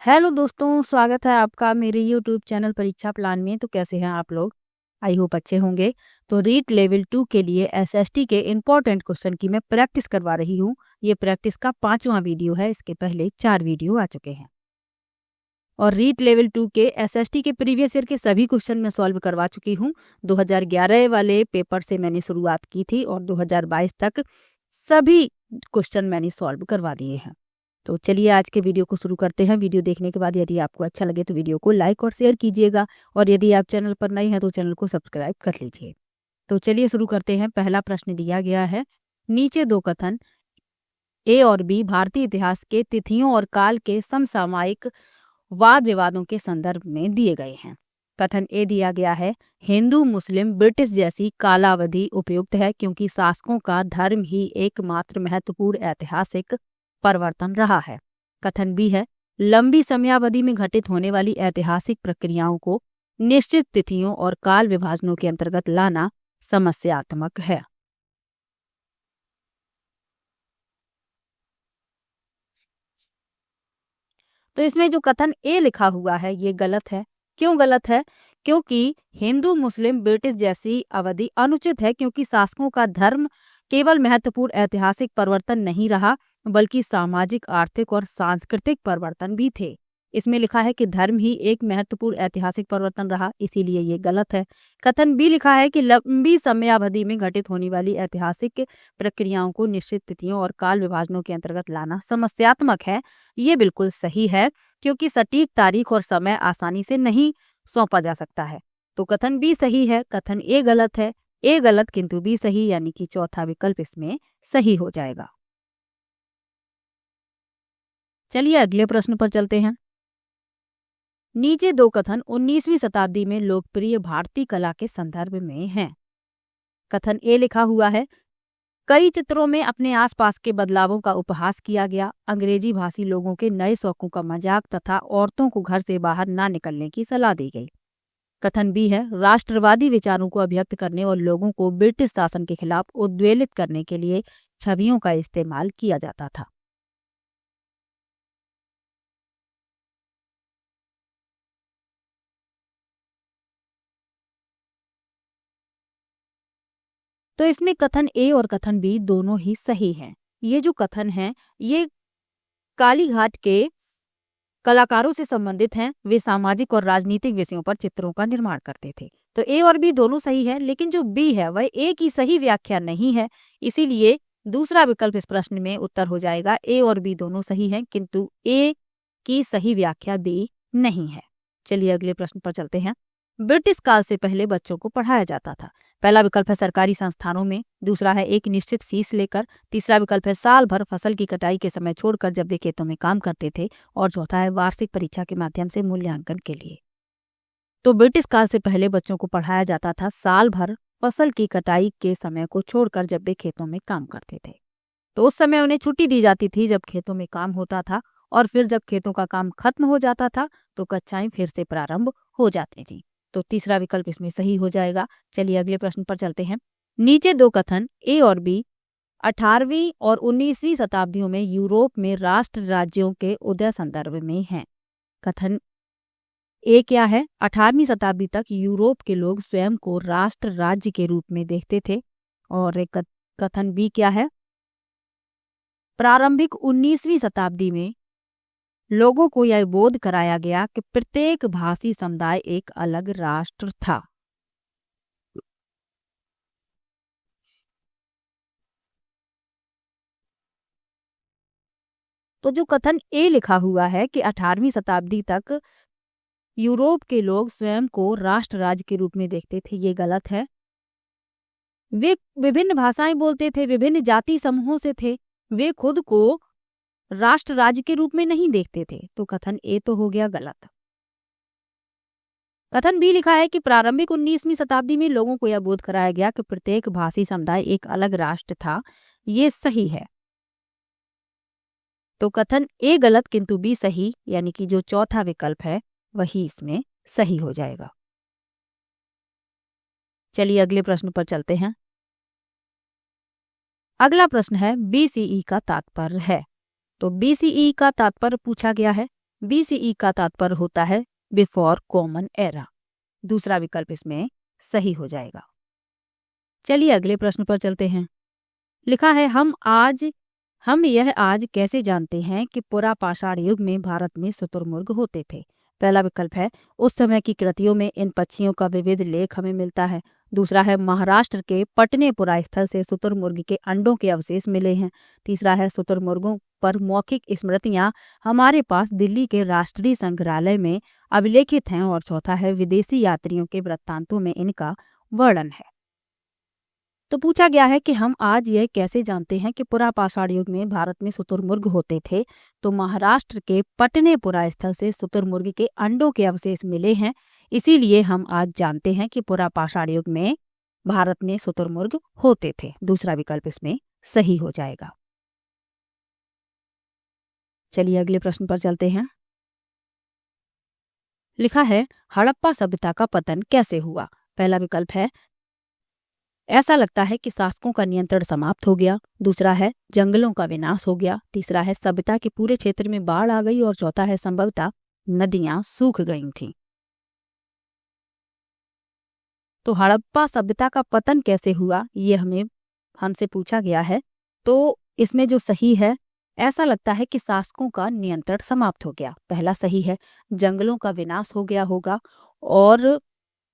Hello दोस्तों, स्वागत है आपका मेरे यूट्यूब चैनल परीक्षा प्लान में। तो कैसे हैं आप लोग? आई होप अच्छे होंगे। तो रीट लेवल 2 के लिए एसएसटी के इम्पोर्टेंट क्वेश्चन की मैं प्रैक्टिस करवा रही हूँ। ये प्रैक्टिस का 5वां वीडियो है। इसके पहले 4 वीडियो आ चुके हैं और रीट लेवल 2 के एसएसटी के प्रीवियस ईयर के सभी क्वेश्चन मैं सॉल्व करवा चुकी हूँ। 2011 वाले पेपर से मैंने शुरुआत की थी और 2022 तक सभी क्वेश्चन मैंने सॉल्व करवा दिए हैं। तो चलिए आज के वीडियो को शुरू करते हैं। वीडियो देखने के बाद यदि आपको अच्छा लगे तो वीडियो को लाइक और शेयर कीजिएगा और यदि आप चैनल पर नए हैं तो चैनल को सब्सक्राइब कर लीजिए। तो चलिए शुरू करते हैं। पहला प्रश्न दिया गया है, नीचे दो कथन ए और बी भारतीय इतिहास के तिथियों और काल के समसामयिक वाद विवादों के संदर्भ में दिए गए हैं। कथन ए दिया गया है, हिंदू मुस्लिम ब्रिटिश जैसी कालावधि उपयुक्त है क्योंकि शासकों का धर्म ही एकमात्र महत्वपूर्ण ऐतिहासिक परिवर्तन रहा है। कथन बी है, लंबी समयावधि में घटित होने वाली ऐतिहासिक प्रक्रियाओं को निश्चित तिथियों और काल विभाजनों के अंतर्गत लाना समस्यात्मक है। तो इसमें जो कथन ए लिखा हुआ है ये गलत है। क्यों गलत है? क्योंकि हिंदू मुस्लिम ब्रिटिश जैसी अवधि अनुचित है क्योंकि शासकों का धर्म केवल महत्वपूर्ण ऐतिहासिक परिवर्तन नहीं रहा बल्कि सामाजिक, आर्थिक और सांस्कृतिक परिवर्तन भी थे। इसमें लिखा है कि धर्म ही एक महत्वपूर्ण ऐतिहासिक परिवर्तन रहा, इसीलिए ये गलत है। कथन बी लिखा है कि लंबी समयावधि में घटित होने वाली ऐतिहासिक प्रक्रियाओं को निश्चित तिथियों और काल विभाजनों के अंतर्गत लाना समस्यात्मक है। ये बिल्कुल सही है क्योंकि सटीक तारीख और समय आसानी से नहीं सौंपा जा सकता है। तो कथन बी सही है, कथन ए गलत है। ए गलत किंतु बी सही, यानी कि चौथा विकल्प इसमें सही हो जाएगा। चलिए अगले प्रश्न पर चलते हैं। नीचे दो कथन 19वीं शताब्दी में लोकप्रिय भारतीय कला के संदर्भ में हैं। कथन ए लिखा हुआ है, कई चित्रों में अपने आसपास के बदलावों का उपहास किया गया। अंग्रेजी भाषी लोगों के नए शौकों का मजाक तथा औरतों को घर से बाहर ना निकलने की सलाह दी गई। कथन बी है, राष्ट्रवादी विचारों को अभिव्यक्त करने और लोगों को ब्रिटिश शासन के खिलाफ उद्वेलित करने के लिए छवियों का इस्तेमाल किया जाता था। तो इसमें कथन ए और कथन बी दोनों ही सही हैं। ये जो कथन है ये कालीघाट के कलाकारों से संबंधित हैं। वे सामाजिक और राजनीतिक विषयों पर चित्रों का निर्माण करते थे। तो ए और बी दोनों सही है, लेकिन जो बी है वह ए की सही व्याख्या नहीं है। इसीलिए दूसरा विकल्प इस प्रश्न में उत्तर हो जाएगा। ए और बी दोनों सही हैं किंतु ए की सही व्याख्या बी नहीं है। चलिए अगले प्रश्न पर चलते हैं। ब्रिटिश काल से पहले बच्चों को पढ़ाया जाता था। पहला विकल्प है सरकारी संस्थानों में, दूसरा है एक निश्चित फीस लेकर, तीसरा विकल्प है साल भर फसल की कटाई के समय छोड़कर जब वे खेतों में काम करते थे, और चौथा है वार्षिक परीक्षा के माध्यम से मूल्यांकन के लिए। तो ब्रिटिश काल से पहले बच्चों को पढ़ाया जाता था साल भर फसल की कटाई के समय को छोड़कर जब वे खेतों में काम करते थे। तो उस समय उन्हें छुट्टी दी जाती थी जब खेतों में काम होता था, और फिर जब खेतों का काम खत्म हो जाता था तो कक्षाएं फिर से प्रारंभ हो जाती थी। तो तीसरा विकल्प इसमें सही हो जाएगा। चलिए अगले प्रश्न पर चलते हैं। नीचे दो कथन ए और बी 18वीं और 19वीं शताब्दियों में यूरोप में राष्ट्र राज्यों के उदय संदर्भ में हैं। कथन ए क्या है? 18वीं शताब्दी तक यूरोप के लोग स्वयं को राष्ट्र राज्य के रूप में देखते थे। और एक कथन बी क्या है? प्रारंभिक 19वीं शताब्दी में लोगों को यह बोध कराया गया कि प्रत्येक भाषी समुदाय एक अलग राष्ट्र था। तो जो कथन ए लिखा हुआ है कि 18वीं शताब्दी तक यूरोप के लोग स्वयं को राष्ट्र राज्य के रूप में देखते थे, ये गलत है। वे विभिन्न भाषाएं बोलते थे, विभिन्न जाति समूहों से थे, वे खुद को राष्ट्र राज्य के रूप में नहीं देखते थे। तो कथन ए तो हो गया गलत। कथन बी लिखा है कि प्रारंभिक 19वीं शताब्दी में लोगों को यह बोध कराया गया कि प्रत्येक भाषी समुदाय एक अलग राष्ट्र था, ये सही है। तो कथन ए गलत किंतु बी सही, यानी कि जो चौथा विकल्प है वही इसमें सही हो जाएगा। चलिए अगले प्रश्न पर चलते हैं। अगला प्रश्न है बीसीई का तात्पर्य है। तो बीसीई का तात्पर्य पूछा गया है। BCE का तात्पर्य होता है बिफोर कॉमन एरा। दूसरा विकल्प इसमें सही हो जाएगा। चलिए अगले प्रश्न पर चलते हैं। लिखा है हम यह आज कैसे जानते हैं कि पुरापाषाण युग में भारत में शुतुरमुर्ग होते थे। पहला विकल्प है उस समय की कृतियों में इन पक्षियों का विविध लेख हमें मिलता है। दूसरा है महाराष्ट्र के पटनेपुरा स्थल से शुतुरमुर्ग के अंडों के अवशेष मिले हैं। तीसरा है शुतुरमुर्गों पर मौखिक स्मृतियां हमारे पास दिल्ली के राष्ट्रीय संग्रहालय में अभिलेखित हैं। और चौथा है विदेशी यात्रियों के वृत्तांतों में इनका वर्णन है। तो पूछा गया है कि हम आज यह कैसे जानते हैं कि पुरापाषाण युग में भारत में शुतुरमुर्ग होते थे। तो महाराष्ट्र के पटनेपुरा स्थल से शुतुरमुर्ग के अंडों के अवशेष मिले हैं, इसीलिए हम आज जानते हैं कि पुरापाषाण युग में भारत में शुतुरमुर्ग होते थे। दूसरा विकल्प इसमें सही हो जाएगा। चलिए अगले प्रश्न पर चलते हैं। लिखा है हड़प्पा सभ्यता का पतन कैसे हुआ। पहला विकल्प है ऐसा लगता है कि शासकों का नियंत्रण समाप्त हो गया। दूसरा है जंगलों का विनाश हो गया। तीसरा है सभ्यता के पूरे क्षेत्र में बाढ़ आ गई। और चौथा है संभवतः नदियां सूख गई थीं। तो हड़प्पा सभ्यता का पतन कैसे हुआ ये हमसे पूछा गया है। तो इसमें जो सही है, ऐसा लगता है कि शासकों का नियंत्रण समाप्त हो गया। पहला सही है, जंगलों का विनाश हो गया होगा और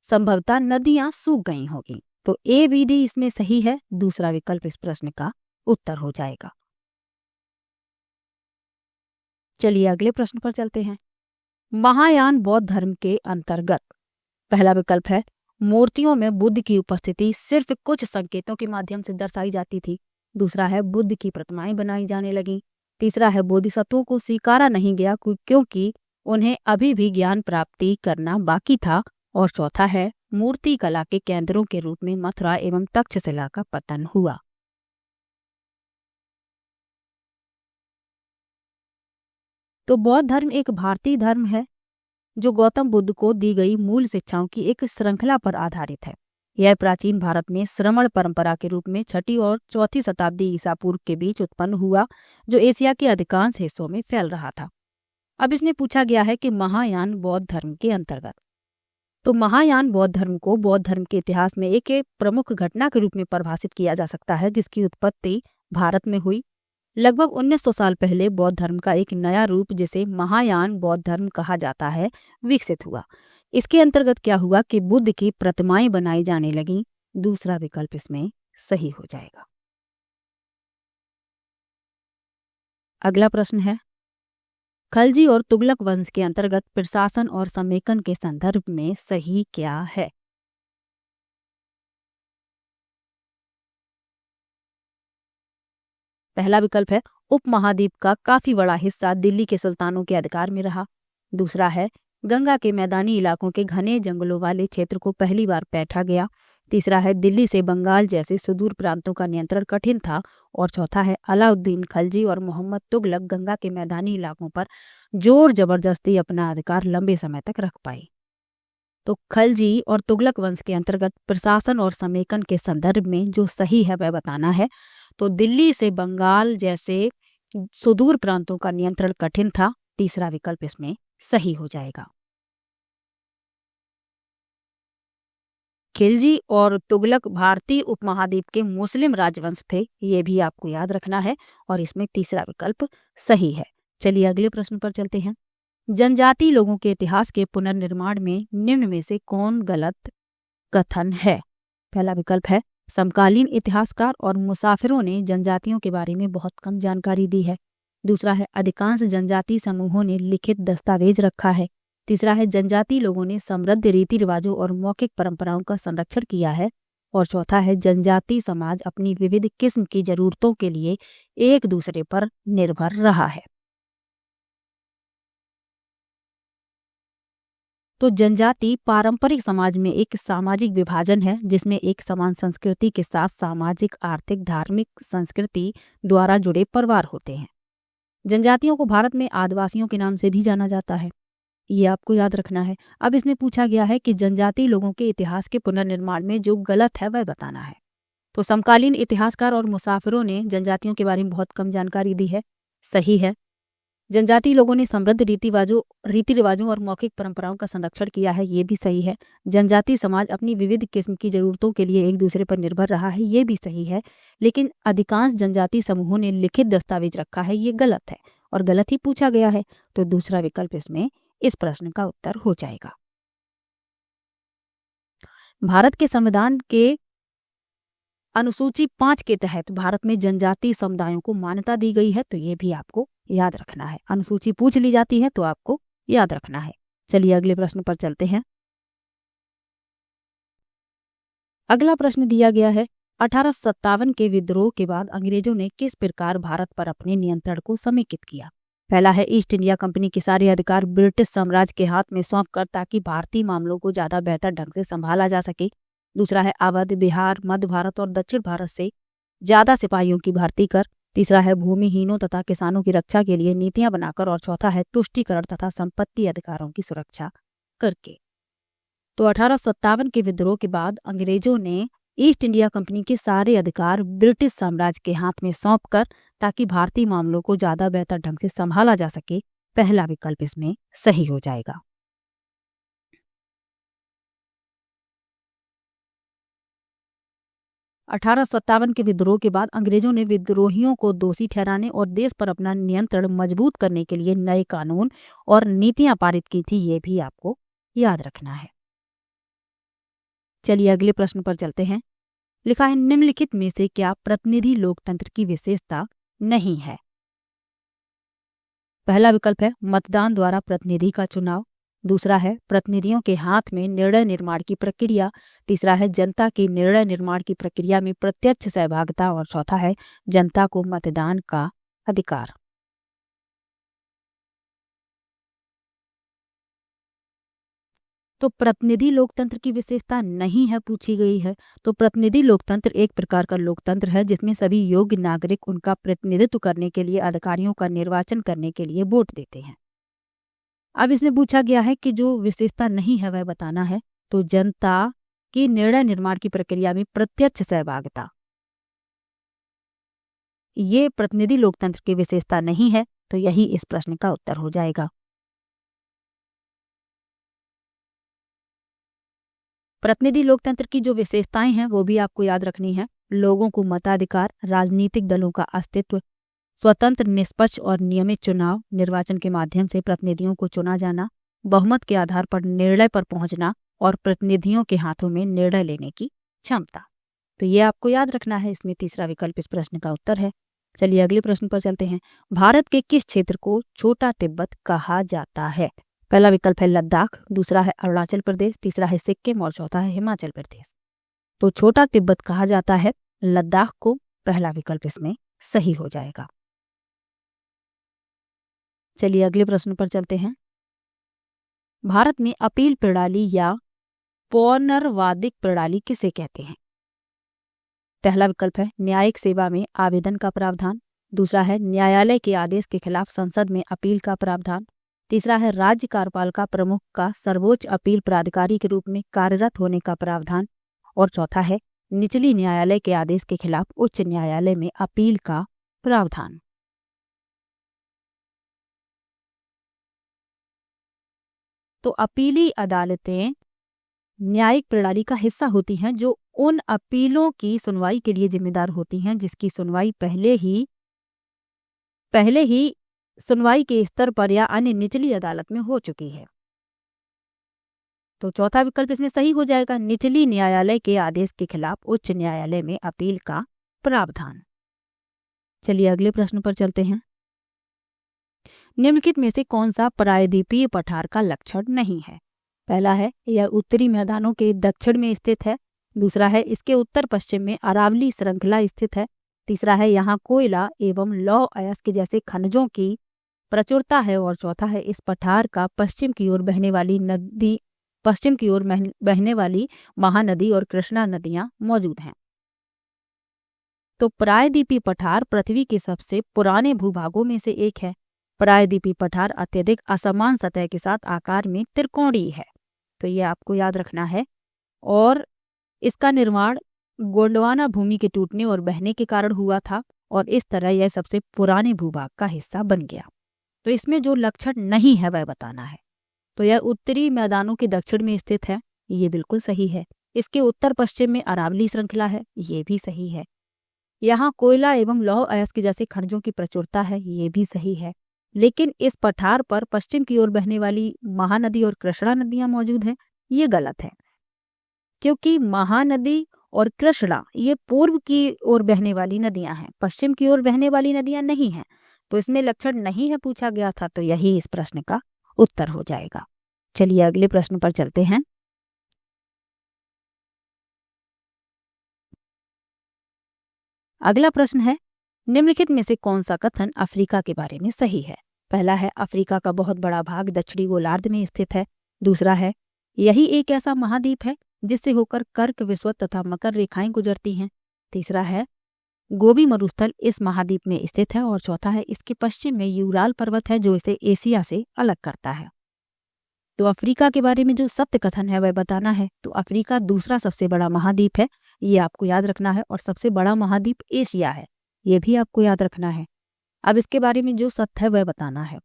संभवतः नदियां सूख गई होगी। तो ABD इसमें सही है। दूसरा विकल्प इस प्रश्न का उत्तर हो जाएगा। चलिए अगले प्रश्न पर चलते हैं। महायान बौद्ध धर्म के अंतर्गत पहला विकल्प है मूर्तियों में बुद्ध की उपस्थिति सिर्फ कुछ संकेतों के माध्यम से दर्शाई जाती थी। दूसरा है बुद्ध की प्रतिमाएं बनाई जाने लगी। तीसरा है बोधिसत्वों को स्वीकारा नहीं गया क्योंकि उन्हें अभी भी ज्ञान प्राप्ति करना बाकी था। और चौथा है मूर्ति कला के केंद्रों के रूप में मथुरा एवं तक्षशिला का पतन हुआ। तो बौद्ध धर्म एक भारतीय धर्म है जो गौतम बुद्ध को दी गई मूल शिक्षाओं की एक श्रृंखला पर आधारित है। यह प्राचीन भारत में श्रमण परंपरा के रूप में 6ठी और 4ठी शताब्दी ईसा पूर्व के बीच उत्पन्न हुआ, जो एशिया के अधिकांश हिस्सों में फैल रहा था। अब इसमें पूछा गया है कि महायान बौद्ध धर्म के अंतर्गत। तो महायान बौद्ध धर्म को बौद्ध धर्म के इतिहास में एक प्रमुख घटना के रूप में परिभाषित किया जा सकता है, जिसकी उत्पत्ति भारत में हुई। लगभग 1900 साल पहले बौद्ध धर्म का एक नया रूप, जिसे महायान बौद्ध धर्म कहा जाता है, विकसित हुआ। इसके अंतर्गत क्या हुआ कि बुद्ध की प्रतिमाएं बनाई जाने लगी। दूसरा विकल्प इसमें सही हो जाएगा। अगला प्रश्न है खलजी और तुगलक वंश के अंतर्गत प्रशासन और समेकन के संदर्भ में सही क्या है। पहला विकल्प है उपमहाद्वीप का काफी बड़ा हिस्सा दिल्ली के सुल्तानों के अधिकार में रहा। दूसरा है गंगा के मैदानी इलाकों के घने जंगलों वाले क्षेत्र को पहली बार बैठा गया। तीसरा है दिल्ली से बंगाल जैसे सुदूर प्रांतों का नियंत्रण कठिन था। और चौथा है अलाउद्दीन खलजी और मोहम्मद तुगलक गंगा के मैदानी इलाकों पर जोर जबरदस्ती अपना अधिकार लंबे समय तक रख पाए। तो खलजी और तुगलक वंश के अंतर्गत प्रशासन और समेकन के संदर्भ में जो सही है वह बताना है। तो दिल्ली से बंगाल जैसे सुदूर प्रांतों का नियंत्रण कठिन था। तीसरा विकल्प इसमें सही हो जाएगा। खिलजी और तुगलक भारतीय उपमहाद्वीप के मुस्लिम राजवंश थे, ये भी आपको याद रखना है। और इसमें तीसरा विकल्प सही है। चलिए अगले प्रश्न पर चलते हैं। जनजातीय लोगों के इतिहास के पुनर्निर्माण में निम्न में से कौन गलत कथन है। पहला विकल्प है समकालीन इतिहासकार और मुसाफिरों ने जनजातियों के बारे में बहुत कम जानकारी दी है। दूसरा है अधिकांश जनजातीय समूहों ने लिखित दस्तावेज रखा है। तीसरा है जनजातीय लोगों ने समृद्ध रीति रिवाजों और मौखिक परंपराओं का संरक्षण किया है। और चौथा है जनजातीय समाज अपनी विविध किस्म की जरूरतों के लिए एक दूसरे पर निर्भर रहा है। तो जनजाति पारंपरिक समाज में एक सामाजिक विभाजन है, जिसमें एक समान संस्कृति के साथ सामाजिक, आर्थिक, धार्मिक संस्कृति द्वारा जुड़े परिवार होते हैं। जनजातियों को भारत में आदिवासियों के नाम से भी जाना जाता है, ये आपको याद रखना है। अब इसमें पूछा गया है कि जनजातीय लोगों के इतिहास के पुनर्निर्माण में जो गलत है वह बताना है। तो समकालीन इतिहासकार और मुसाफिरों ने जनजातियों के बारे में बहुत कम जानकारी दी है, सही है। जनजातीय लोगों ने समृद्ध रीति रिवाजों और मौखिक परंपराओं का संरक्षण किया है, ये भी सही है। जनजातीय समाज अपनी विविध किस्म की जरूरतों के लिए एक दूसरे पर निर्भर रहा है, ये भी सही है। लेकिन अधिकांश जनजातीय समूहों ने लिखित दस्तावेज रखा है, ये गलत है और गलत ही पूछा गया है। तो दूसरा विकल्प इसमें इस प्रश्न का उत्तर हो जाएगा। भारत के संविधान के अनुसूची 5 के तहत भारत में जनजातीय समुदायों को मान्यता दी गई है, तो ये भी आपको याद रखना है। अनुसूची पूछ ली जाती है तो आपको याद रखना है। चलिए अगले प्रश्न पर चलते हैं। अगला प्रश्न दिया गया है, 1857 के विद्रोह के बाद अंग्रेजों ने किस प्रकार भारत पर अपने नियंत्रण को समेकित किया। पहला है, ईस्ट इंडिया कंपनी के सारे अधिकार ब्रिटिश साम्राज्य के हाथ में सौंपकर ताकि भारतीय मामलों को ज्यादा बेहतर ढंग से संभाला जा सके। दूसरा है, अवध, बिहार, मध्य भारत और दक्षिण भारत से ज्यादा सिपाहियों की भर्ती कर। तीसरा है, भूमिहीनों तथा किसानों की रक्षा के लिए नीतियां बनाकर। और चौथा है, तुष्टीकरण तथा संपत्ति अधिकारों की सुरक्षा करके। तो 1857 के विद्रोह के बाद अंग्रेजों ने ईस्ट इंडिया कंपनी के सारे अधिकार ब्रिटिश साम्राज्य के हाथ में सौंपकर ताकि भारतीय मामलों को ज्यादा बेहतर ढंग से संभाला जा सके। पहला विकल्प इसमें सही हो जाएगा। 1857 के विद्रोह के बाद अंग्रेजों ने विद्रोहियों को दोषी ठहराने और देश पर अपना नियंत्रण मजबूत करने के लिए नए कानून और नीतियां पारित की थी, ये भी आपको याद रखना है। चलिए अगले प्रश्न पर चलते हैं। लिखा है, निम्नलिखित में से क्या प्रतिनिधि लोकतंत्र की विशेषता नहीं है। पहला विकल्प है, मतदान द्वारा प्रतिनिधि का चुनाव। दूसरा है, प्रतिनिधियों के हाथ में निर्णय निर्माण की प्रक्रिया। तीसरा है, जनता की निर्णय निर्माण की प्रक्रिया में प्रत्यक्ष सहभागिता। और चौथा है, जनता को मतदान का अधिकार। तो प्रतिनिधि लोकतंत्र की विशेषता नहीं है पूछी गई है। तो प्रतिनिधि लोकतंत्र एक प्रकार का लोकतंत्र है जिसमें सभी योग्य नागरिक उनका प्रतिनिधित्व करने के लिए अधिकारियों का निर्वाचन करने के लिए वोट देते हैं। अब इसमें पूछा गया है कि जो विशेषता नहीं है वह बताना है। तो जनता की निर्णय निर्माण की प्रक्रिया में प्रत्यक्ष सहभागिता, ये प्रतिनिधि लोकतंत्र की विशेषता नहीं है, तो यही इस प्रश्न का उत्तर हो जाएगा। प्रतिनिधि लोकतंत्र की जो विशेषताएं हैं वो भी आपको याद रखनी है। लोगों को मताधिकार, राजनीतिक दलों का अस्तित्व, स्वतंत्र, निष्पक्ष और नियमित चुनाव, निर्वाचन के माध्यम से प्रतिनिधियों को चुना जाना, बहुमत के आधार पर निर्णय पर पहुंचना और प्रतिनिधियों के हाथों में निर्णय लेने की क्षमता। तो ये आपको याद रखना है। इसमें तीसरा विकल्प इस प्रश्न का उत्तर है। चलिए अगले प्रश्न पर चलते हैं। भारत के किस क्षेत्र को छोटा तिब्बत कहा जाता है। पहला विकल्प है लद्दाख, दूसरा है अरुणाचल प्रदेश, तीसरा है सिक्किम और चौथा है हिमाचल प्रदेश। तो छोटा तिब्बत कहा जाता है लद्दाख को। पहला विकल्प इसमें सही हो जाएगा। चलिए अगले प्रश्न पर चलते हैं। भारत में अपील प्रणाली या पौनर्वादिक प्रणाली किसे कहते हैं। पहला विकल्प है न्यायिक सेवा में आवेदन का प्रावधान। दूसरा है न्यायालय के आदेश के खिलाफ संसद में अपील का प्रावधान। तीसरा है राज्य कार्यपालिका प्रमुख का सर्वोच्च अपील प्राधिकारी के रूप में कार्यरत होने का प्रावधान। और चौथा है निचली न्यायालय के आदेश के खिलाफ उच्च न्यायालय में अपील का प्रावधान। तो अपीली अदालतें न्यायिक प्रणाली का हिस्सा होती हैं जो उन अपीलों की सुनवाई के लिए जिम्मेदार होती हैं जिसकी सुनवाई पहले ही सुनवाई के स्तर पर या अन्य निचली अदालत में हो चुकी है। तो चौथा विकल्प इसमें सही हो जाएगा, निचली न्यायालय के आदेश के खिलाफ उच्च न्यायालय में अपील का प्रावधान। चलिए अगले प्रश्न पर चलते हैं। निम्नलिखित में से कौन सा प्रायद्वीपीय पठार का लक्षण नहीं है। पहला है यह उत्तरी मैदानों के दक्षिण में स्थित है। दूसरा है इसके उत्तर पश्चिम में अरावली श्रृंखला स्थित है। तीसरा है यहाँ कोयला एवं लौह अयस्क जैसे खनिजों की प्रचुरता है। और चौथा है इस पठार का पश्चिम की ओर बहने वाली महानदी और कृष्णा नदियां मौजूद हैं। तो प्रायद्वीपीय पठार पृथ्वी के सबसे पुराने भूभागों में से एक है। प्रायद्वीपीय पठार अत्यधिक असमान सतह के साथ आकार में त्रिकोणीय है। तो ये आपको याद रखना है। और इसका निर्माण गोंडवाना भूमि के टूटने और बहने के कारण हुआ था और इस तरह यह सबसे पुराने भूभाग का हिस्सा बन गया। तो इसमें जो लक्षण नहीं है वह बताना है। तो यह उत्तरी मैदानों के दक्षिण में स्थित है, ये बिल्कुल सही है। इसके उत्तर पश्चिम में अरावली श्रृंखला है, ये भी सही है। यहाँ कोयला एवं लौह अयस्क जैसे खनिजों की प्रचुरता है, ये भी सही है। लेकिन इस पठार पर पश्चिम की ओर बहने वाली महानदी और कृष्णा नदियां मौजूद हैं, ये गलत है, क्योंकि महानदी और कृष्णा ये पूर्व की ओर बहने वाली नदियां हैं, पश्चिम की ओर बहने वाली नदियां नहीं हैं। तो इसमें लक्षण नहीं है पूछा गया था, तो यही इस प्रश्न का उत्तर हो जाएगा। चलिए अगले प्रश्न पर चलते हैं। अगला प्रश्न है, निम्नलिखित में से कौन सा कथन अफ्रीका के बारे में सही है? पहला है, अफ्रीका का बहुत बड़ा भाग दक्षिणी गोलार्ध में स्थित है। दूसरा है, यही एक ऐसा महाद्वीप है जिससे होकर कर्क, विषुवत तथा मकर रेखाएं गुजरती हैं। तीसरा है, गोबी मरुस्थल इस महाद्वीप में स्थित है। और चौथा है, इसके पश्चिम में यूराल पर्वत है जो इसे एशिया से अलग करता है। तो अफ्रीका के बारे में जो सत्य कथन है वह बताना है। तो अफ्रीका दूसरा सबसे बड़ा महाद्वीप है, ये आपको याद रखना है। और सबसे बड़ा महाद्वीप एशिया है, ये भी आपको याद रखना है। अब इसके बारे में जो सत्य है वह बताना है।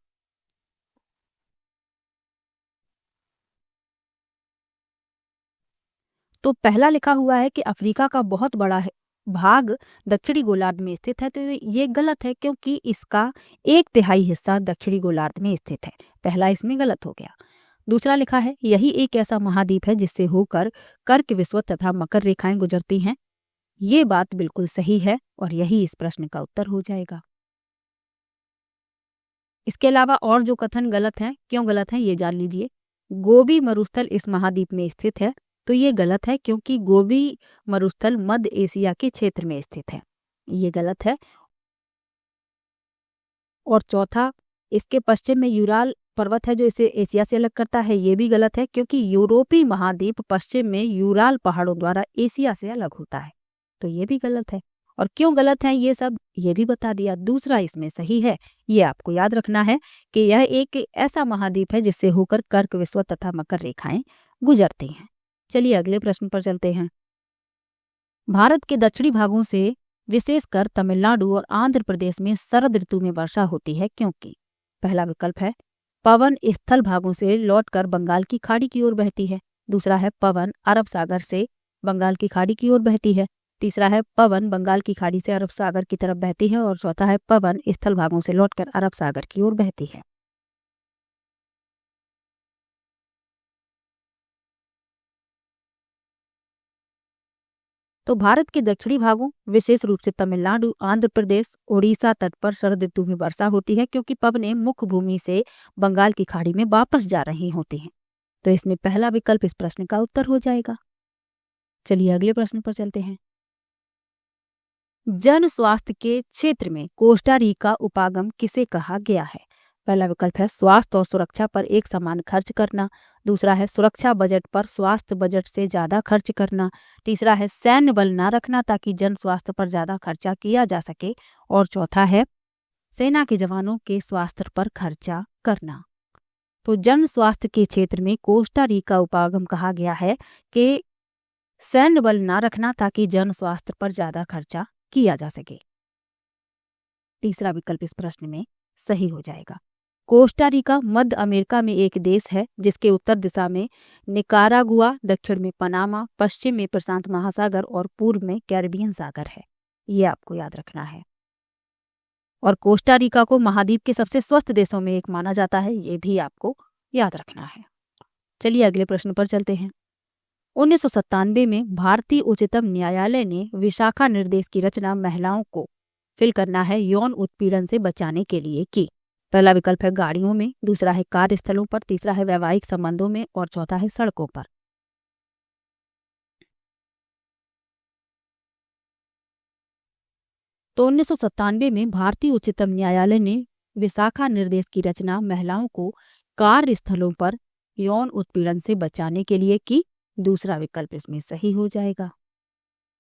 तो पहला लिखा हुआ है कि अफ्रीका का बहुत बड़ा भाग दक्षिणी गोलार्ध में स्थित है, तो ये गलत है, क्योंकि इसका 1/3 हिस्सा दक्षिणी गोलार्ध में स्थित है। पहला इसमें गलत हो गया। दूसरा लिखा है, यही एक ऐसा महाद्वीप है जिससे होकर कर्क, विषुवत तथा मकर रेखाएं गुजरती हैं। ये बात बिल्कुल सही है और यही इस प्रश्न का उत्तर हो जाएगा। इसके अलावा और जो कथन गलत हैं, क्यों गलत हैं ये जान लीजिए। गोबी मरुस्थल इस महाद्वीप में स्थित है, तो ये गलत है, क्योंकि गोबी मरुस्थल मध्य एशिया के क्षेत्र में स्थित है, ये गलत है। और चौथा, इसके पश्चिम में यूराल पर्वत है जो इसे एशिया से अलग करता है, ये भी गलत है, क्योंकि यूरोपीय महाद्वीप पश्चिम में यूराल पहाड़ों द्वारा एशिया से अलग होता है, तो ये भी गलत है। और क्यों गलत है ये सब ये भी बता दिया। दूसरा इसमें सही है, ये आपको याद रखना है कि यह एक ऐसा महाद्वीप है जिससे होकर कर्क, विषुवत तथा मकर रेखाएं गुजरती हैं। चलिए अगले प्रश्न पर चलते हैं। भारत के दक्षिणी भागों से विशेषकर तमिलनाडु और आंध्र प्रदेश में शरद ऋतु में वर्षा होती है, क्योंकि पहला विकल्प है, पवन स्थल भागों से लौटकर बंगाल की खाड़ी की ओर बहती है। दूसरा है, पवन अरब सागर से बंगाल की खाड़ी की ओर बहती है। तीसरा है, पवन बंगाल की खाड़ी से अरब सागर की तरफ बहती है। और चौथा है, पवन स्थल भागों से लौटकर अरब सागर की ओर बहती है। तो भारत के दक्षिणी भागों विशेष रूप से तमिलनाडु, आंध्र प्रदेश, उड़ीसा तट पर शरद ऋतु में वर्षा होती है, क्योंकि पवनें मुख्य भूमि से बंगाल की खाड़ी में वापस जा रही होती हैं। तो इसमें पहला विकल्प इस प्रश्न का उत्तर हो जाएगा। चलिए अगले प्रश्न पर चलते हैं। जन स्वास्थ्य के क्षेत्र में कोस्टा रिका उपागम किसे कहा गया है? पहला विकल्प है, स्वास्थ्य और सुरक्षा पर एक समान खर्च करना। दूसरा है, सुरक्षा बजट पर स्वास्थ्य बजट से ज्यादा खर्च करना। तीसरा है, सैन्य बल न रखना ताकि जन स्वास्थ्य पर ज्यादा खर्चा किया जा सके। और चौथा है, सेना के जवानों के स्वास्थ्य पर खर्चा करना। तो जन स्वास्थ्य के क्षेत्र में कोस्टा रिका उपागम कहा गया है कि सैन्य बल न रखना ताकि जन स्वास्थ्य पर ज्यादा खर्चा किया जा सके। तीसरा विकल्प इस प्रश्न में सही हो जाएगा। कोस्टा रिका मध्य अमेरिका में एक देश है जिसके उत्तर दिशा में निकारागुआ, दक्षिण में पनामा, पश्चिम में प्रशांत महासागर और पूर्व में कैरिबियन सागर है, ये आपको याद रखना है। और कोस्टा रिका को महाद्वीप के सबसे स्वस्थ देशों में एक माना जाता है, ये भी आपको याद रखना है। चलिए अगले प्रश्न पर चलते हैं। 1997 में भारतीय उच्चतम न्यायालय ने विशाखा निर्देश की रचना महिलाओं को फिल करना है यौन उत्पीड़न से बचाने के लिए की। पहला विकल्प है, गाड़ियों में। दूसरा है, कार्यस्थलों पर। तीसरा है, वैवाहिक संबंधों में। और चौथा है, सड़कों पर। तो 1997 में भारतीय उच्चतम न्यायालय ने विशाखा निर्देश की रचना महिलाओं को कार्यस्थलों पर यौन उत्पीड़न से बचाने के लिए की। दूसरा विकल्प इसमें सही हो जाएगा।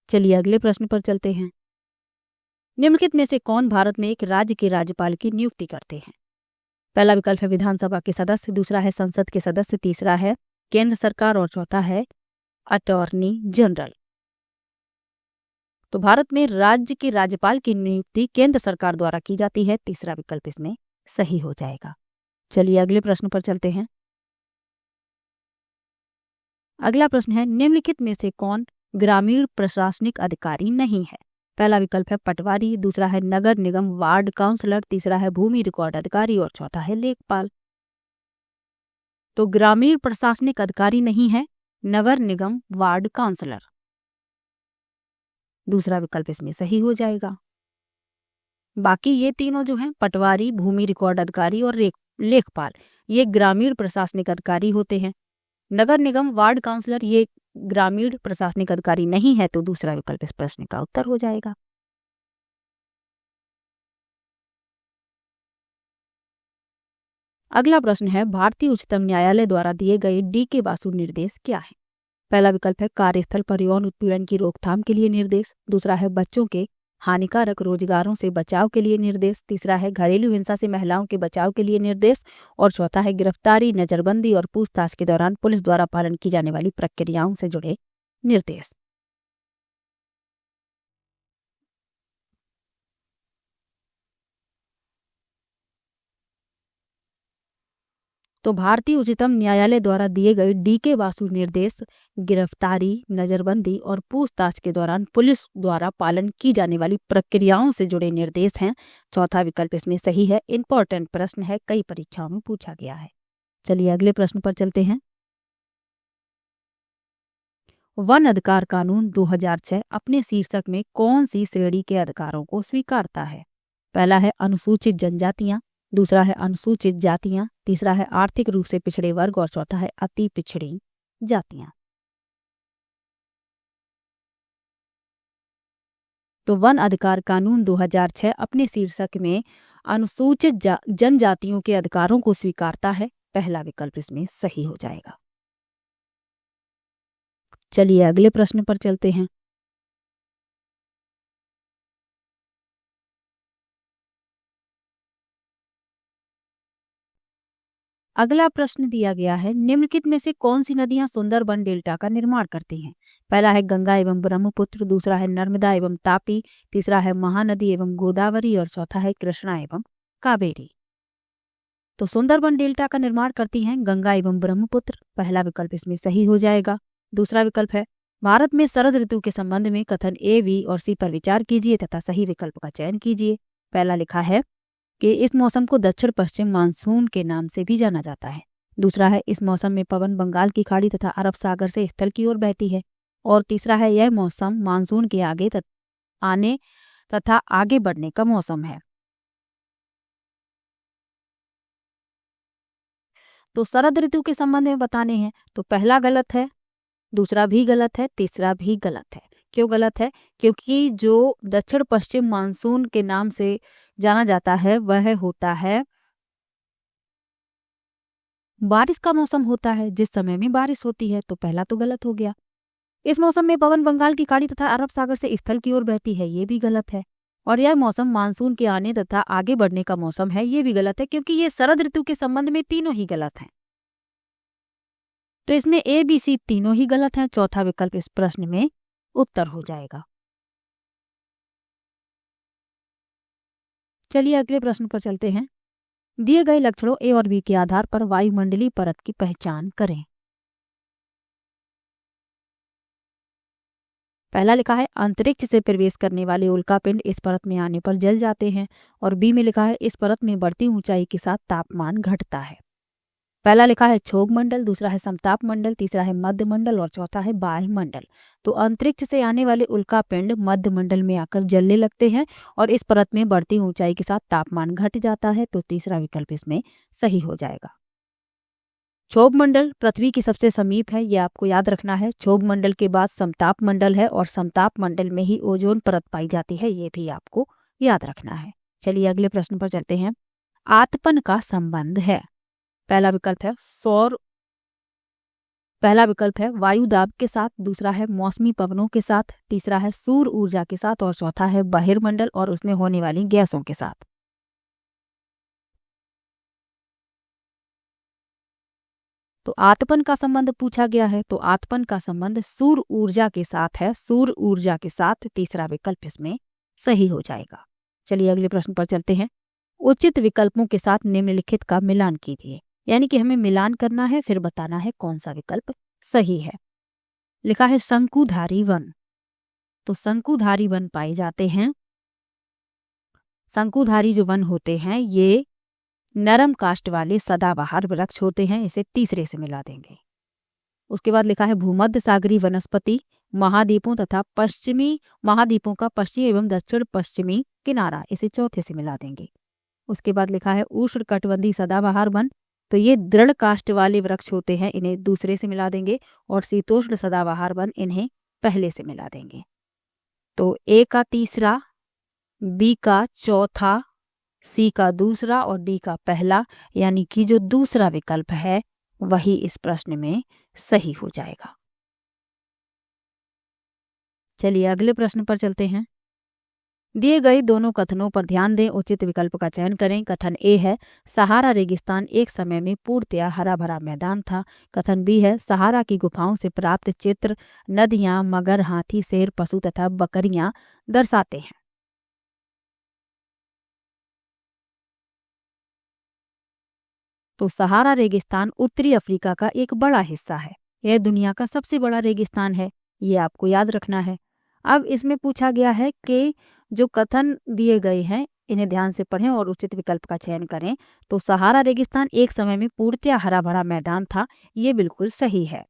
चलिए अगले प्रश्न पर चलते हैं। निम्नलिखित में से कौन भारत में एक राज्य के राज्यपाल की नियुक्ति करते हैं? पहला विकल्प है, विधानसभा के सदस्य। दूसरा है, संसद के सदस्य। तीसरा है, केंद्र सरकार। और चौथा है, अटॉर्नी जनरल। तो भारत में राज्य के राज्यपाल की नियुक्ति केंद्र सरकार द्वारा की जाती है। तीसरा विकल्प इसमें सही हो जाएगा। चलिए अगले प्रश्न पर चलते हैं। अगला प्रश्न है, निम्नलिखित में से कौन ग्रामीण प्रशासनिक अधिकारी नहीं है? पहला विकल्प है पटवारी, दूसरा है नगर निगम वार्ड काउंसलर, तीसरा है भूमि रिकॉर्ड अधिकारी और चौथा है लेखपाल। तो ग्रामीण प्रशासनिक अधिकारी नहीं है नगर निगम वार्ड काउंसलर, दूसरा विकल्प इसमें सही हो जाएगा। बाकी ये तीनों जो हैं पटवारी, भूमि रिकॉर्ड अधिकारी और लेखपाल, ये ग्रामीण प्रशासनिक अधिकारी होते हैं। नगर निगम वार्ड काउंसलर ये ग्रामीण प्रशासनिक अधिकारी नहीं है, तो दूसरा विकल्प इस प्रश्न का उत्तर हो जाएगा। अगला प्रश्न है, भारतीय उच्चतम न्यायालय द्वारा दिए गए डी.के. बासु निर्देश क्या है? पहला विकल्प है कार्यस्थल पर यौन उत्पीड़न की रोकथाम के लिए निर्देश, दूसरा है बच्चों के हानिकारक रोजगारों से बचाव के लिए निर्देश, तीसरा है घरेलू हिंसा से महिलाओं के बचाव के लिए निर्देश और चौथा है गिरफ्तारी, नजरबंदी और पूछताछ के दौरान पुलिस द्वारा पालन की जाने वाली प्रक्रियाओं से जुड़े निर्देश। तो भारतीय उच्चतम न्यायालय द्वारा दिए गए डी.के. बासु निर्देश गिरफ्तारी, नजरबंदी और पूछताछ के दौरान पुलिस द्वारा पालन की जाने वाली प्रक्रियाओं से जुड़े निर्देश हैं। चौथा विकल्प इसमें सही है। इंपॉर्टेंट प्रश्न है, कई परीक्षाओं में पूछा गया है। चलिए अगले प्रश्न पर चलते हैं। वन अधिकार कानून 2006 अपने शीर्षक में कौन सी श्रेणी के अधिकारों को स्वीकारता है? पहला है अनुसूचित जनजातियां, दूसरा है अनुसूचित जातियां, तीसरा है आर्थिक रूप से पिछड़े वर्ग और चौथा है अति पिछड़ी जातियां। तो वन अधिकार कानून 2006 अपने शीर्षक में अनुसूचित जनजातियों के अधिकारों को स्वीकारता है। पहला विकल्प इसमें सही हो जाएगा। चलिए अगले प्रश्न पर चलते हैं। अगला प्रश्न दिया गया है, निम्नलिखित में से कौन सी नदियां सुंदरबन डेल्टा का निर्माण करती हैं? पहला है गंगा एवं ब्रह्मपुत्र, दूसरा है नर्मदा एवं तापी, तीसरा है महानदी एवं गोदावरी और चौथा है कृष्णा एवं कावेरी। तो सुंदरबन डेल्टा का निर्माण करती हैं गंगा एवं ब्रह्मपुत्र, पहला विकल्प इसमें सही हो जाएगा। दूसरा विकल्प है, भारत में शरद ऋतु के संबंध में कथन ए, बी और सी पर विचार कीजिए तथा सही विकल्प का चयन कीजिए। पहला लिखा है कि इस मौसम को दक्षिण पश्चिम मानसून के नाम से भी जाना जाता है। दूसरा है, इस मौसम में पवन बंगाल की खाड़ी तथा अरब सागर से स्थल की ओर बहती है। और तीसरा है, यह मौसम मानसून के आने तथा आगे बढ़ने का मौसम है। तो शरद ऋतु के संबंध में बताने हैं, तो पहला गलत है, दूसरा भी गलत है, तीसरा भी गलत है। क्यों गलत है? क्योंकि जो दक्षिण पश्चिम मानसून के नाम से जाना जाता है वह होता है बारिश का मौसम होता है, जिस समय में बारिश होती है। तो पहला तो गलत हो गया। इस मौसम में पवन बंगाल की खाड़ी तथा अरब सागर से स्थल की ओर बहती है, ये भी गलत है। और यह मौसम मानसून के आने तथा आगे बढ़ने का मौसम है, ये भी गलत है, क्योंकि ये शरद ऋतु के संबंध में तीनों ही गलत हैं। तो इसमें ए, बी, सी तीनों ही गलत हैं। चौथा विकल्प इस प्रश्न में उत्तर हो जाएगा। चलिए अगले प्रश्न पर चलते हैं। दिए गए लक्षणों ए और बी के आधार पर वायुमंडलीय परत की पहचान करें। पहला लिखा है, अंतरिक्ष से प्रवेश करने वाले उल्कापिंड इस परत में आने पर जल जाते हैं। और बी में लिखा है, इस परत में बढ़ती ऊंचाई के साथ तापमान घटता है। पहला लिखा है क्षोभ मंडल, दूसरा है समताप मंडल, तीसरा है मध्य मंडल और चौथा है बाह्य मंडल। तो अंतरिक्ष से आने वाले उल्कापिंड मध्य मंडल में आकर जलने लगते हैं और इस परत में बढ़ती ऊंचाई के साथ तापमान घट जाता है। तो तीसरा विकल्प इसमें सही हो जाएगा। क्षोभ मंडल पृथ्वी की सबसे समीप है, यह आपको याद रखना है। क्षोभ मंडल के बाद समताप मंडल है और समताप मंडल में ही ओजोन परत पाई जाती है, ये भी आपको याद रखना है। चलिए अगले प्रश्न पर चलते हैं। आतपन का संबंध है। पहला विकल्प है वायु दाब के साथ, दूसरा है मौसमी पवनों के साथ, तीसरा है सूर्य ऊर्जा के साथ और चौथा है बहिर्मंडल और उसमें होने वाली गैसों के साथ। तो आतपन का संबंध पूछा गया है, तो आतपन का संबंध सूर्य ऊर्जा के साथ है, सूर्य ऊर्जा के साथ। तीसरा विकल्प इसमें सही हो जाएगा। चलिए अगले प्रश्न पर चलते हैं। उचित विकल्पों के साथ निम्नलिखित का मिलान कीजिए। यानी कि हमें मिलान करना है, फिर बताना है कौन सा विकल्प सही है। लिखा है शंकुधारी वन। तो शंकुधारी वन पाए जाते हैं, शंकुधारी जो वन होते हैं ये नरम काष्ठ वाले सदाबहार वृक्ष होते हैं। इसे तीसरे से मिला देंगे। उसके बाद लिखा है भूमध्य सागरीय वनस्पति महाद्वीपों तथा पश्चिमी महाद्वीपों का पश्चिमी एवं दक्षिण पश्चिमी किनारा, इसे चौथे से मिला देंगे। उसके बाद लिखा है उष्णकटिबंधीय सदाबहार वन। तो ये दृढ़ काष्ठ वाले वृक्ष होते हैं, इन्हें दूसरे से मिला देंगे। और शीतोष्ण सदाबहार वन, इन्हें पहले से मिला देंगे। तो ए का तीसरा, बी का चौथा, सी का दूसरा और डी का पहला, यानी कि जो दूसरा विकल्प है वही इस प्रश्न में सही हो जाएगा। चलिए अगले प्रश्न पर चलते हैं। दिए गए दोनों कथनों पर ध्यान दें, उचित विकल्प का चयन करें। कथन ए है सहारा रेगिस्तान एक समय में पूर्णतया हरा भरा मैदान था। कथन बी है सहारा की गुफाओं से प्राप्त चित्र नदियां, मगर, हाथी, शेर, पशु तथा बकरियां दर्शाते हैं। तो सहारा रेगिस्तान उत्तरी अफ्रीका का एक बड़ा हिस्सा है। यह दुनिया का सबसे बड़ा रेगिस्तान है, ये आपको याद रखना है। अब इसमें पूछा गया है कि जो कथन दिए गए हैं इन्हें ध्यान से पढ़ें और उचित विकल्प का चयन करें। तो सहारा रेगिस्तान एक समय में पूर्णतया हरा भरा मैदान था, ये बिल्कुल सही है।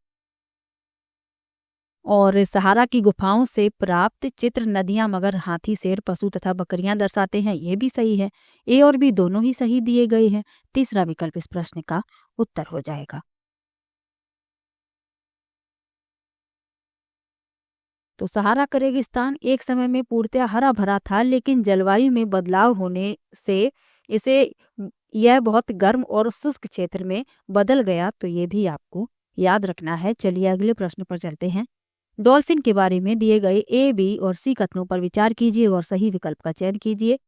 और सहारा की गुफाओं से प्राप्त चित्र नदियां, मगर, हाथी, शेर, पशु तथा बकरियां दर्शाते हैं, ये भी सही है। ए और बी दोनों ही सही दिए गए हैं। तीसरा विकल्प इस प्रश्न का उत्तर हो जाएगा। तो सहारा का रेगिस्तान एक समय में पूर्णतया हरा भरा था, लेकिन जलवायु में बदलाव होने से यह बहुत गर्म और शुष्क क्षेत्र में बदल गया। तो ये भी आपको याद रखना है। चलिए अगले प्रश्न पर चलते हैं। डॉल्फिन के बारे में दिए गए ए, बी और सी कथनों पर विचार कीजिए और सही विकल्प का चयन कीजिए।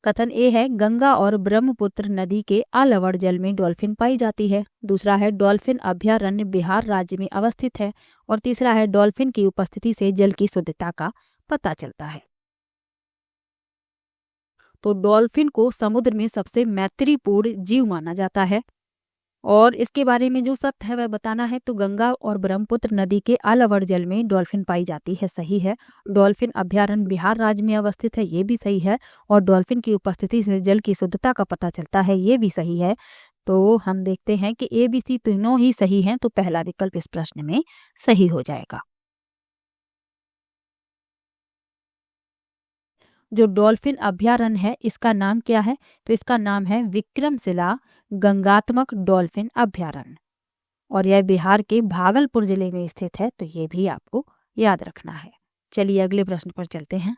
कथन ए है गंगा और ब्रह्मपुत्र नदी के आलवड़ जल में डॉल्फिन पाई जाती है। दूसरा है डॉल्फिन अभयारण्य बिहार राज्य में अवस्थित है। और तीसरा है डॉल्फिन की उपस्थिति से जल की शुद्धता का पता चलता है। तो डॉल्फिन को समुद्र में सबसे मैत्रीपूर्ण जीव माना जाता है और इसके बारे में जो सत्य है वह बताना है। तो गंगा और ब्रह्मपुत्र नदी के आलवड़ जल में डॉल्फिन पाई जाती है, सही है। डॉल्फिन अभयारण्य बिहार राज्य में अवस्थित है, ये भी सही है। और डॉल्फिन की उपस्थिति से जल की शुद्धता का पता चलता है, ये भी सही है। तो हम देखते हैं कि ए, बी, सी तीनों ही सही हैं। तो पहला विकल्प इस प्रश्न में सही हो जाएगा। जो डॉल्फिन अभयारण्य है इसका नाम क्या है? तो इसका नाम है विक्रमशिला गंगात्मक डॉल्फिन अभयारण्य और यह बिहार के भागलपुर जिले में स्थित है। तो ये भी आपको याद रखना है। चलिए अगले प्रश्न पर चलते हैं।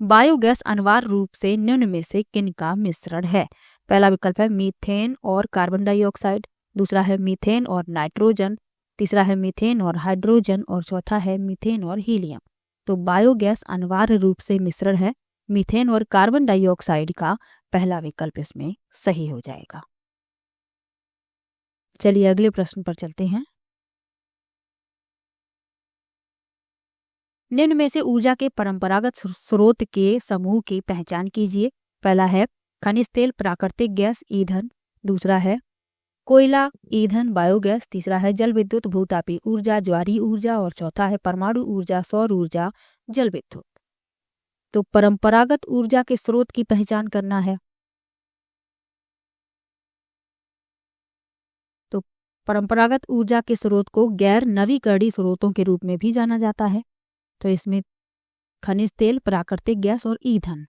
बायोगैस अनिवार्य रूप से निम्न में से किन का मिश्रण है? पहला विकल्प है मीथेन और कार्बन डाइऑक्साइड, दूसरा है मीथेन और नाइट्रोजन, तीसरा है मीथेन और हाइड्रोजन और चौथा है मीथेन और हीलियम। तो बायोगैस अनिवार्य रूप से मिश्रण है मीथेन और कार्बन डाइऑक्साइड का। पहला विकल्प इसमें सही हो जाएगा। चलिए अगले प्रश्न पर चलते हैं। निम्न में से ऊर्जा के परंपरागत स्रोत के समूह की पहचान कीजिए। पहला है खनिज तेल, प्राकृतिक गैस, ईंधन, दूसरा है कोयला, ईंधन, बायोगैस, तीसरा है जल विद्युत, भूतापी ऊर्जा, ज्वारीय ऊर्जा और चौथा है परमाणु ऊर्जा, सौर ऊर्जा, जल विद्युत। तो परंपरागत ऊर्जा के स्रोत की पहचान करना है। तो परंपरागत ऊर्जा के स्रोत को गैर नवीकरणीय स्रोतों के रूप में भी जाना जाता है। तो इसमें खनिज तेल, प्राकृतिक गैस और ईंधन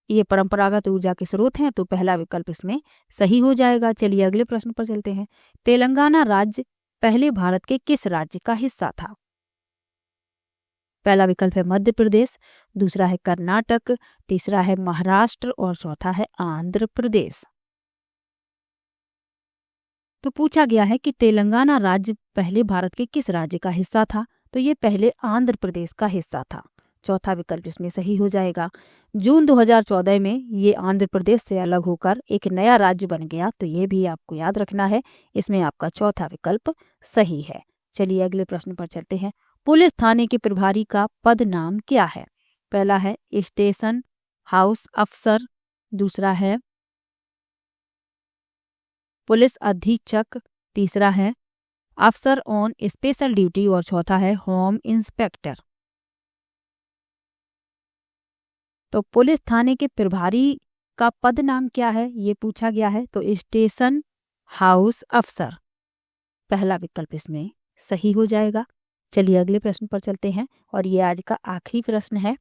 ये परंपरागत ऊर्जा के स्रोत हैं। तो पहला विकल्प इसमें सही हो जाएगा। चलिए अगले प्रश्न पर चलते हैं। तेलंगाना राज्य पहले भारत के किस राज्य का हिस्सा था? पहला विकल्प है मध्य प्रदेश, दूसरा है कर्नाटक, तीसरा है महाराष्ट्र और चौथा है आंध्र प्रदेश। तो पूछा गया है कि तेलंगाना राज्य पहले भारत के किस राज्य का हिस्सा था? तो ये पहले आंध्र प्रदेश का हिस्सा था। चौथा विकल्प इसमें सही हो जाएगा। जून 2014 में ये आंध्र प्रदेश से अलग होकर एक नया राज्य बन गया। तो ये भी आपको याद रखना है। इसमें आपका चौथा विकल्प सही है। चलिए अगले प्रश्न पर चलते हैं। पुलिस थाने के प्रभारी का पद नाम क्या है? पहला है स्टेशन हाउस अफसर, दूसरा है पुलिस अधीक्षक, तीसरा है अफसर ऑन स्पेशल ड्यूटी और चौथा है होम इंस्पेक्टर। तो पुलिस थाने के प्रभारी का पद नाम क्या है ये पूछा गया है, तो स्टेशन हाउस अफसर पहला विकल्प इसमें सही हो जाएगा। चलिए अगले प्रश्न पर चलते हैं और ये आज का आखिरी प्रश्न है।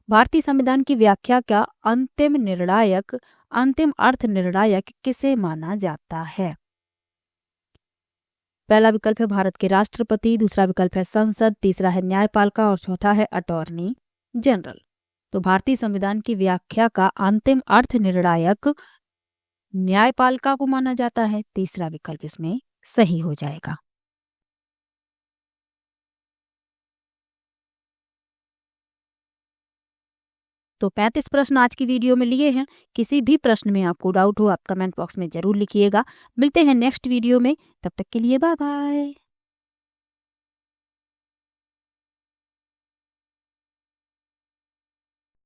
भारतीय संविधान की व्याख्या का अंतिम अर्थ निर्णायक किसे माना जाता है? पहला विकल्प है भारत के राष्ट्रपति, दूसरा विकल्प है संसद, तीसरा है न्यायपालिका और चौथा है अटॉर्नी जनरल। तो भारतीय संविधान की व्याख्या का अंतिम अर्थ निर्णायक न्यायपालिका को माना जाता है, तीसरा विकल्प इसमें सही हो जाएगा। तो 35 प्रश्न आज की वीडियो में लिए हैं। किसी भी प्रश्न में आपको डाउट हो आप कमेंट बॉक्स में जरूर लिखिएगा। मिलते हैं नेक्स्ट वीडियो में, तब तक के लिए बाय बाय।